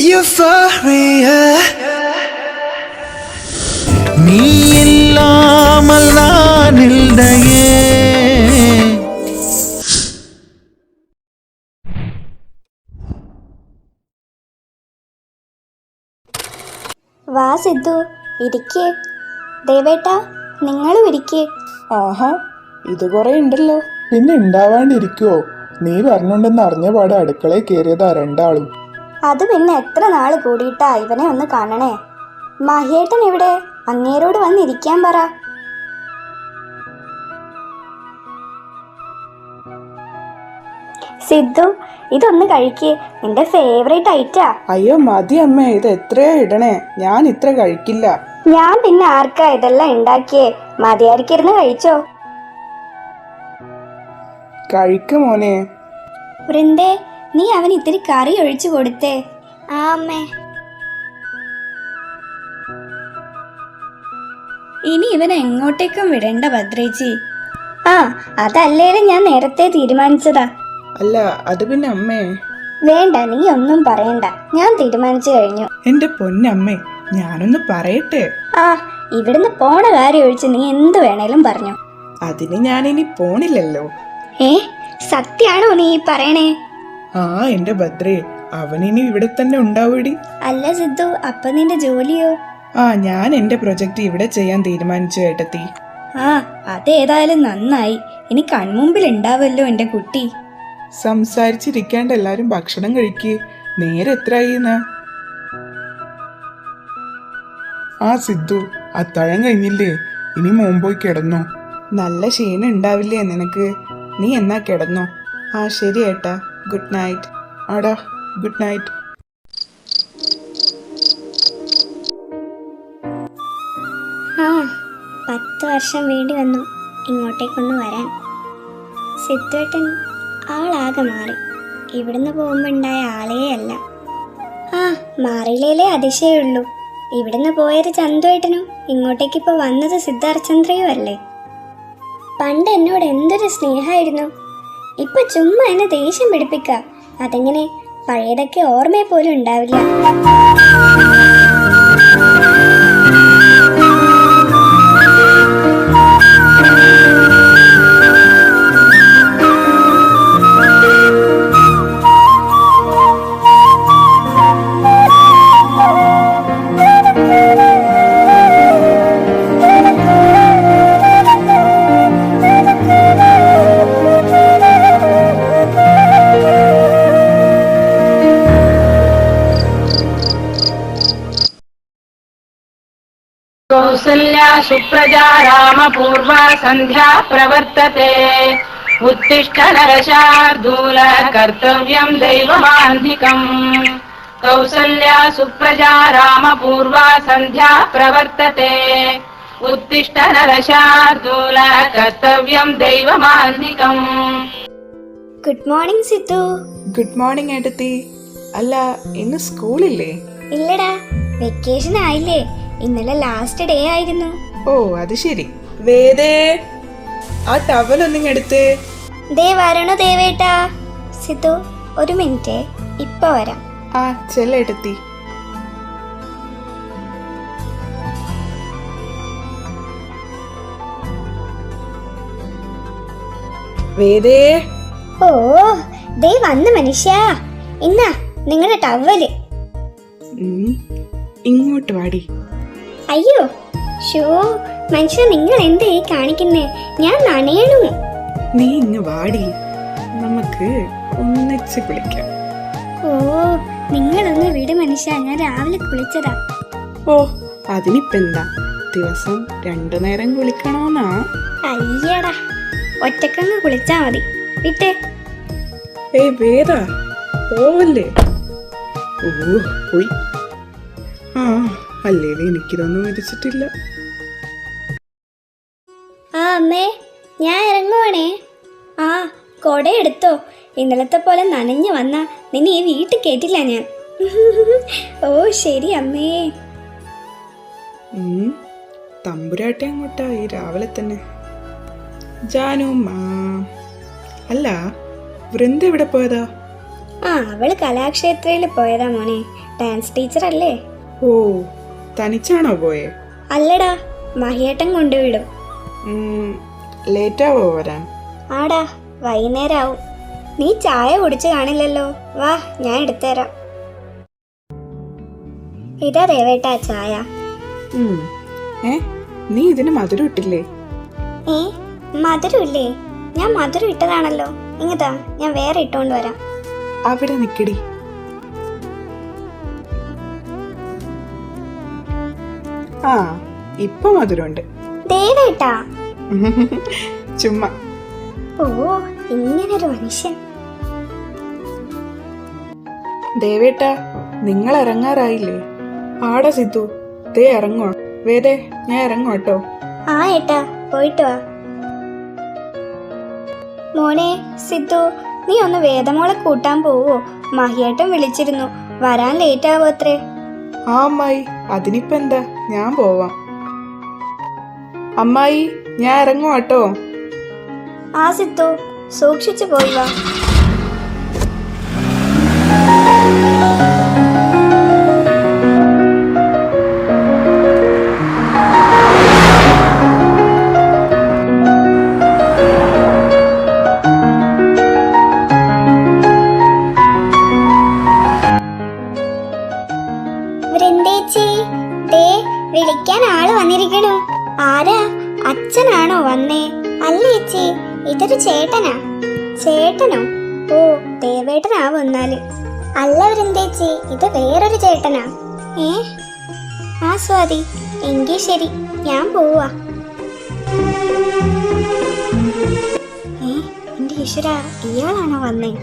Euphoria. நீ இல்லாமல் நான் இல்லையே. വാ സിദ്ധു, ഇരിക്കേ. ദേവേട്ടാ, നിങ്ങളും ഇരിക്കേ. ആഹാ, ഇത് കുറെ ഉണ്ടല്ലോ. പിന്നെ ഉണ്ടാവാണ്ടിരിക്കുവോ? നീ പറഞ്ഞുണ്ടെന്ന് അറിഞ്ഞ പാടെ അടുക്കളയിൽ കയറിയതാ രണ്ടാളും. അത് പിന്നെ എത്ര നാള് കൂടിയിട്ടാ ഇവനെ ഒന്ന് കാണണേ. മഹേട്ടൻ എവിടെ? അങ്ങേരോട് വന്നിരിക്കാൻ പറ. സിദ്ധു, ഇതൊന്ന് കഴിക്കേ. നിന്റെ ഫേവറേറ്റ് ഐറ്റാ. അയ്യോ മതി അമ്മേ, ഇത് എത്രയാ ഇടണേ? ഞാൻ ഇത്ര കഴിക്കില്ല. ഞാൻ പിന്നെ ആർക്കാ ഇതെല്ലാം ഉണ്ടാക്കിയേ? മതിയായിരിക്കിരുന്ന് കഴിച്ചോ. കഴിക്ക് മോനെ. വൃന്ദേ, നീ അവൻ ഇത്തിരി കറി ഒഴിച്ചു കൊടുത്തേ. ആ അമ്മേ. ഇനി ഇവനെ എങ്ങോട്ടേക്കും വിടേണ്ട ഭദ്രേച്ചി. ആ, അതല്ലേലും ഞാൻ നേരത്തെ തീരുമാനിച്ചതാ. അല്ല, അത് പിന്നെ അമ്മേ. വേണ്ട, നീ ഒന്നും പറയണ്ട, ഞാൻ തീരുമാനിച്ചു കഴിഞ്ഞു. എന്റെ പൊന്നമ്മേ, ഞാനൊന്ന് പറയട്ടെ. ആ, ഇവിടുന്ന് പോണ കാര്യം ഒഴിച്ച് നീ എന്ത് വേണേലും പറഞ്ഞു. അതിന് ഞാനിനി പോണില്ലല്ലോ. ഏ, സത്യാണോ നീ പറയണേ? ആ എന്റെ ഭദ്രേ, അവനിനി ഇവിടെ തന്നെ ഉണ്ടാവൂടി. അല്ല സിദ്ധു, അപ്പൊ നിന്റെ ജോലിയോ? ആ, ഞാൻ എന്റെ പ്രൊജക്ട് ഇവിടെ ചെയ്യാൻ തീരുമാനിച്ചു ഏട്ടത്തി. ആ, അതേതായാലും നന്നായി. ഇനി കൺമുമ്പിൽ ഉണ്ടാവല്ലോ എന്റെ കുട്ടി. സംസാരിച്ചിരിക്കാണ്ട് എല്ലാരും ഭക്ഷണം കഴിക്ക്. നേരെ എത്രയായിന്നാ? ആ സിദ്ധു, അത്താഴം കഴിഞ്ഞില്ലേ? ഇനി മോൻ പോയി കിടന്നോ. നല്ല ക്ഷീണം ഉണ്ടാവില്ലേ നിനക്ക്? നീ എന്നാ കിടന്നോ. ആ ശരി ഏട്ടാ, ഗുഡ് നൈറ്റ്. ആടാ, ഗുഡ് നൈറ്റ്. ആ, 10 വർഷം വേണ്ടി വന്നു ഇങ്ങോട്ടേക്കൊന്ന് വരാൻ. സിദ്ധുവേട്ടൻ ആളാകെ മാറി. ഇവിടുന്ന് പോകുമ്പോൾ ഉണ്ടായ ആളേ അല്ല. ആ, മാറിയില്ലേ അതിശയുള്ളൂ. ഇവിടുന്ന് പോയത് ചന്തുവേട്ടനും ഇങ്ങോട്ടേക്കിപ്പോൾ വന്നത് സിദ്ധാർത്ഥചന്ദ്രയും അല്ലേ. പണ്ട് എന്നോട് എന്തൊരു സ്നേഹമായിരുന്നു. ഇപ്പൊ ചുമ്മാ എന്നെ ദേഷ്യം പിടിപ്പിക്ക. അതെങ്ങനെ? പഴയതൊക്കെ ഓർമ്മയെ പോലും ഉണ്ടാവില്ല. कौसल्या सुप्रजा रामपूर्वा सन्ध्या प्रवर्तते उत्तिष्ठ नरशार्दूल कर्तव्यं दैवमान्धिकम् कौसल्या सुप्रजा रामपूर्वा सन्ध्या प्रवर्तते उत्तिष्ठ नरशार्दूल कर्तव्यं दैवमान्धिकम्. Good morning Sidhu. Good morning ഏട്ടത്തി. അല്ല, ഇന്ന് സ്കൂളില്ലേ? ഇല്ലടാ, വെക്കേഷൻ ആയില്ലേ. ഇന്നലെ ലാസ്റ്റ് ഡേ ആയിരുന്നു. ഓ അത് ശരി. വേദേ, ആ ടവൽ ഒന്നിങ് എടുത്തേ. ദേ വരണു ദേവേട്ടാ. സിദ്ധു, ഒരു മിനിറ്റ്, ഇപ്പൊ വരാം. ആ ചെല്ലേട്ടത്തി. വേദേ. ഓ, ദേ വന്ന മനുഷ്യ. ഇന്നാ നിങ്ങളുടെ ടവല്. ഇങ്ങോട്ട് വാടി. അയ്യോ, ഷോ മനുഷ്യ, നിങ്ങൾ എന്താ ഈ കാണിക്കുന്നേ? ഞാൻ നനയണു. നീ ഇങ്ങ് വാടി, നമുക്ക് ഒന്നിച്ച് കുളിക്കാം. ഓ, നിങ്ങളൊന്ന് വിട് മനുഷ്യ, ഞാൻ രാവിലെ കുളിച്ചതാ. ഓ, അതിനിപ്പെന്താ, ദിവസം 2 നേരം കുളിക്കണോന്നാ? അയ്യടാ, ഒറ്റക്കങ്ങ് കുളിച്ചാ മതി. വിട്ടേ. ഏയ് വേദ, പോവല്ലേ. ഓ പോയി. ആ, അല്ലേലും എനിക്കിതൊന്നും വിധിച്ചിട്ടില്ല. ആ അമ്മേ, ഞാൻ ഇറങ്ങുവാണേ. ആ, കൊട എടുത്തോ. ഇന്നലത്തെ പോലെ നനഞ്ഞു വന്നാ നിന്നെ ഈ വീട്ടിൽ കേട്ടില്ല ഞാൻ. ഓ ശരി അമ്മേ. തമ്പുരാട്ടെ അങ്ങോട്ടാ ഈ രാവിലെ തന്നെ. ജാനു, അല്ല വൃന്ദ എവിടെ പോയതാ? ആ അവള് കലാക്ഷേത്രയിൽ പോയതാ മോനെ. ഡാൻസ് ടീച്ചർ അല്ലേ? ഓ, തനിച്ചാണോ പോയേ? അല്ലടാ, മഹിയേട്ടൻ കൊണ്ടുവിടും. ലേറ്റാവോ വരാൻ? ആടാ, വൈകുന്നേരം ആവും. നീ ചായ കുടിച്ചു കാണില്ലല്ലോ. വാ, ഞാൻ എടുത്തുതരാം. ഇതാ ദേവേട്ടാ ചായ. നീ ഇതിന് മധുരം ഇട്ടില്ലേ? മധുരം ഇല്ലേ? ഞാൻ മധുരം ഇട്ടതാണല്ലോ. ഇങ്ങതാ, ഞാൻ വേറെ ഇട്ടോണ്ട് വരാം. അവിടെ നിക്കടി. ആ, ഇപ്പൊ മധുരമുണ്ട്. ദേവേട്ടാ. ചുമ്മാ. ഓ, ഇങ്ങനൊരു മനുഷ്യൻ. ദേവേട്ടാ, നിങ്ങൾ ഇറങ്ങാറായില്ലേ? ആടാ സിദ്ധു, ദേ ഇറങ്ങുവാ. വേദേ, ഞാൻ ഇറങ്ങുവാട്ടോ. ആ ഏട്ടാ, പോയിട്ട് വാ. മോനെ സിദ്ധു, നീ ഒന്ന് വേദമോളെ കൂട്ടാൻ പോവോ? മഹിയേട്ടൻ വിളിച്ചിരുന്നു, വരാൻ ലേറ്റ് ആവോ അത്രേ. ആ അമ്മായി, അതിനിപ്പോ എന്താ, ഞാൻ പോവാം. അമ്മായി, ഞാൻ ഇറങ്ങുവാട്ടോ. ആ സിദ്ധു, സൂക്ഷിച്ചു പോയി വാ. വൃന്ദേച്ചി, ദേ വിളിക്കാൻ ആള് വന്നിരിക്കണു. ആരാ? അച്ഛനാണോ വന്നേ? അല്ലേച്ചി, ഇതൊരു ചേട്ടനാ. ചേട്ടനോ? ഓ, ദേവേട്ടനാ വന്നാല്. അല്ല വൃന്ദേച്ചി, ഇത് വേറൊരു ചേട്ടനാ. ആ സ്വാതി, എങ്കിൽ ശരി, ഞാൻ പോവാ. എന്റെ ഈശ്വര, ഇയാളാണോ വന്നേ?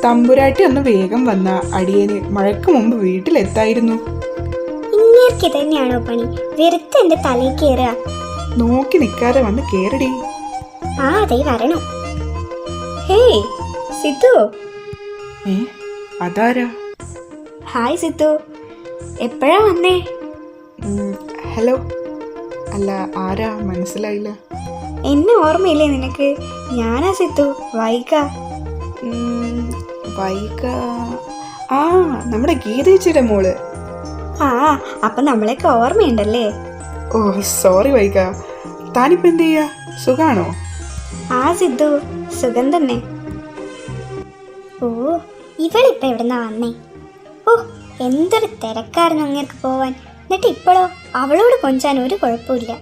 തമ്പുരാട്ടി ഒന്ന് വേഗം വന്ന അടിയന് മഴയ്ക്ക് മുമ്പ് വീട്ടിലെത്തായിരുന്നു. ഇങ്ങേർക്ക് തന്നെയാണോ പണി? വെറുതെ എന്റെ തലയിൽ കേറുക. നോക്കി നിൽക്കാതെ വന്ന് കേറടി. ആ, അതേ വരണം. ഹേയ് സിദ്ധു. അതാരാ? ഹായ് സിദ്ധു, എപ്പോഴാ വന്നേ? ഹലോ. അല്ല, ആരാ? മനസ്സിലായില്ല. എന്നെ ഓർമ്മയില്ലേ നിനക്ക്? ഞാനാ സിദ്ധു, വൈക. വൈക? ആ, നമ്മുടെ ഗീതേച്ചിയുടെ മോള്. ആ, അപ്പൊ നമ്മളെയൊക്കെ ഓർമ്മയുണ്ടല്ലേ? ഓ, സോറി വൈക. താനിപ്പോ എന്ത് ചെയ്യാ? സുഖാണോ? ആ സിദ്ധു, സുഖം തന്നെ. ഓ, ഇവളിപ്പോ എവിടുന്നാ വന്നേ? ഓ, എന്തൊരു തിരക്കായിരുന്നു അങ്ങേർക്ക് പോവാൻ. എന്നിട്ട് ഇപ്പോഴോ അവളോട് കൊഞ്ചാൻ ഒരു കുഴപ്പമില്ല.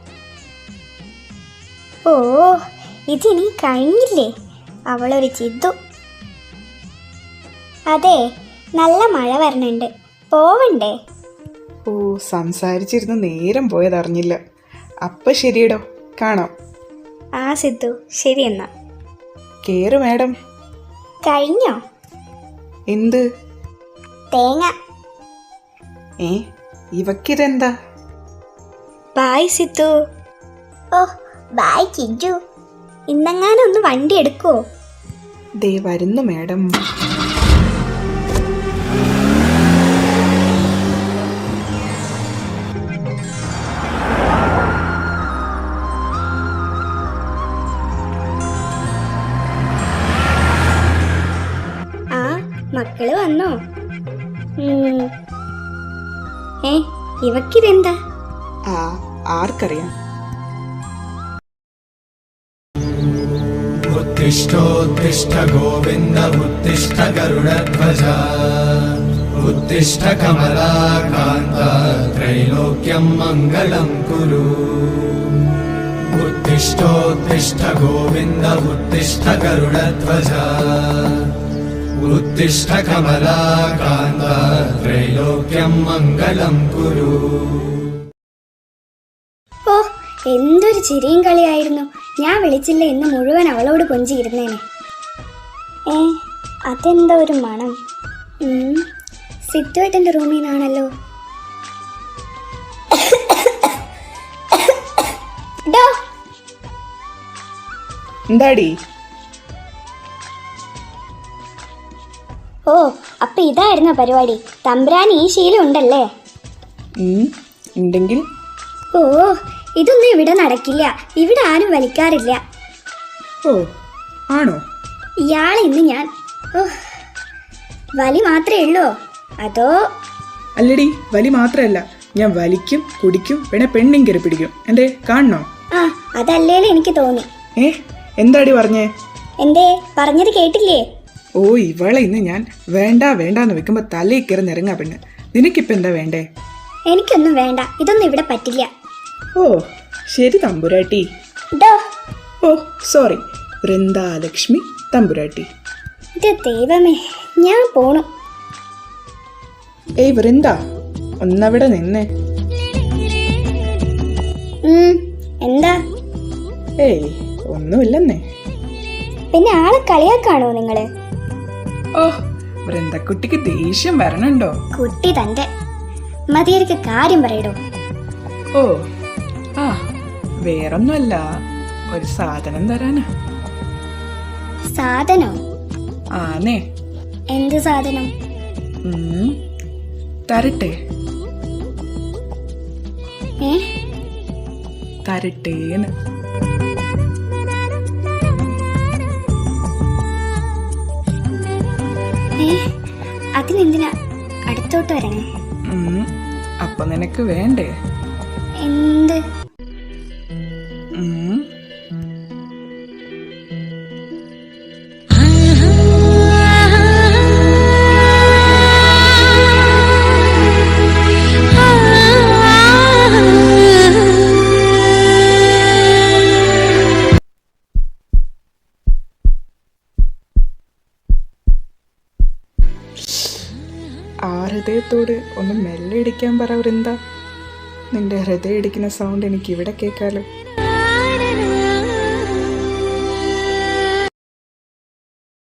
ഓ, ഇതിനി കഴിഞ്ഞില്ലേ? അവളൊരു ചിദ്തു. അതെ, നല്ല മഴ വരണുണ്ട്, പോവണ്ടേ? ഓ, സംസാരിച്ചിരുന്ന് നേരം പോയതറിഞ്ഞില്ല. അപ്പൊ ശരിയടോ, കാണാം. ആ സിദ്ധു, ശരി എന്നാ. കേറ് മാഡം. കഴിഞ്ഞോ? എന്ത്? തേങ്ങ. ഇവക്കിതെന്താ? ബായ് സിദ്ധു. ഓ, ബായ് ചിഞ്ചു. ഇന്നെങ്ങാനും ഒന്ന് വണ്ടി എടുക്കുവോ? ദേ വരുന്നു മാഡം. മക്കള് വന്നോ? ഇവക്കിതെന്താ? ആർക്കറിയാം. उत्तिष्ठोत्तिष्ठ गोविन्द उत्तिष्ठ गरुडध्वज उत्तिष्ठ कमलाकान्त त्रैलोक्यं मङ्गलं कुरु उत्तिष्ठोत्तिष्ठ गोविन्द उत्तिष्ठ गरुडध्वज उत्तिष्ठ कमलाकान्त त्रैलोक्यं मङ्गलं कुरु. ഓ, എന്തൊരു ചിരിയും കളിയായിരുന്നു. ഞാൻ വിളിച്ചില്ല ഇന്ന് മുഴുവൻ അവളോട് കൊഞ്ചിയിരുന്നേനെ. അതെന്താ ഒരു മണം? സിദ്ധുവേട്ടൻ്റെ റൂമിൽ നിന്നാണല്ലോ. എന്താടി? ഓ, അപ്പൊ ഇതായിരുന്നു പരിപാടി. തമ്പുരാൻ ഈ ശീലം ഉണ്ടല്ലേ? ഉണ്ടെങ്കിൽ ഓ, ഇതൊന്നും ഇവിടെ നടക്കില്ല. ഇവിടെ ആരും വലിക്കാറില്ല. ഓ ആണോ? ഇയാളെ ഇന്ന് ഞാൻ വലി മാത്രമേ ഉള്ളൂ അതോ? അല്ലടി, വലി മാത്രമല്ല, ഞാൻ വലിക്കും, കുടിക്കും, വേണേ പെണ്ണും കയറി പിടിക്കും. എന്തേ, കാണണോ? ആ, അതല്ലേലും എനിക്ക് തോന്നി. എന്താടി പറഞ്ഞേ? എന്തേ പറഞ്ഞത് കേട്ടില്ലേ? ഓ, ഇവളെ ഇന്ന് ഞാൻ വേണ്ട വേണ്ടാന്ന് വെക്കുമ്പോ തലയിൽ കയറി നിറങ്ങാ പെണ്ണ്. നിനക്കിപ്പോ എന്താ വേണ്ടേ? എനിക്കൊന്നും വേണ്ട. ഇതൊന്നും ഇവിടെ പറ്റില്ല. ഓ ശരി തമ്പുരാട്ടി. ഓ സോറി, വൃന്ദാലക്ഷ്മി തമ്പുരാട്ടി. ഇത് ദൈവമേ, ഞാൻ പോണു. ഏയ് വൃന്ദ, ഒന്നവിടെ നിന്നേ. എന്താ? ഏയ് ഒന്നുമില്ലെന്നേ. പിന്നെ ആളെ കളിയാക്കാണോ നിങ്ങള്? ഓ, വൃന്ദക്കുട്ടിക്ക് ദേഷ്യം വരണുണ്ടോ? കുട്ടി തന്റെ മതിയൊരു കാര്യം പറയടോ. ഓ ആ, വേറൊന്നുമല്ല, ഒരു സാധനം തരാനാ. സാധനോ? ആന്നേ. എന്ത് സാധനം? തരട്ടെ? ഏ, തരട്ടേന്ന്. അതിനെന്തിനാ അടുത്തോട്ട് വരണേ? അപ്പൊ നിനക്ക് വേണ്ടേ? എന്ത്? ആ ഹൃദയത്തോട് ഒന്ന് മെല്ലെ ഇടിക്കാൻ പറ വൃന്ദ. നിന്റെ ഹൃദയം ഇടിക്കുന്ന സൗണ്ട് എനിക്ക് ഇവിടെ കേൾക്കാലോ.